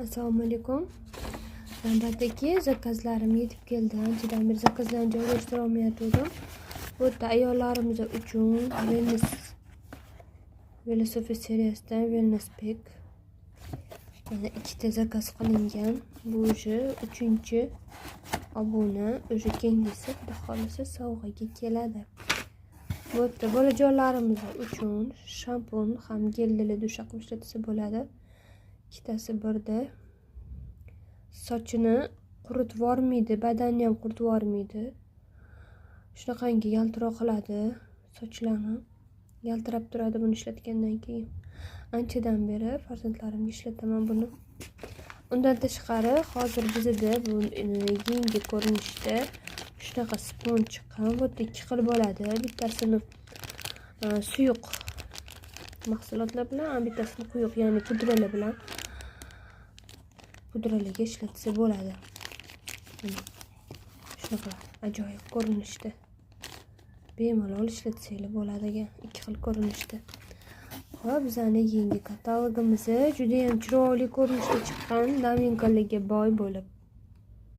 Assalomu alaykum. Navbatdagi zakazlarim yetib keldi. Anchadan beri zakazlarni joylashtira olmayotgandim. Bu yerda ayollarimiz uchun Velosiped seriyasidan Wellness Pack. Mana ikkita zakaz qilingan. Bu уже 3-obuna, уже keyingisi xudo xolisa sovg'aga keladi. Bu yerda bolajonlarimiz uchun shampun ham geldili dush qilib ishlatsa bo'ladi. Ikkitasi birda. Sochini quritib yubormaydi, badanni ham quritib yubormaydi. Shunaqangi yaltiroq qiladi sochlarni. Yaltirab turadi buni ishlatgandan keyin. Anchadan beri farzandlarimga ishlataman buni. Undan tashqari hozir bizda bu yangi ko'rinishda shunaqa sponj chiqqan. Bu yerda ikki xil bo'ladi. Bittasini suyuq mahsulotlar bilan, bittasini quyuq, ya'ni pudralar bilan pudralarga ishlatsa bo'ladi. Shunaqa ajoyib ko'rinishda. Bemalol ishlatsanglar bo'ladi ekan, ikki xil ko'rinishda. Xo'p, bizning yangi katalogimiz juda ham chiroyli ko'rinishda chiqqan, novinkalarga boy bo'lib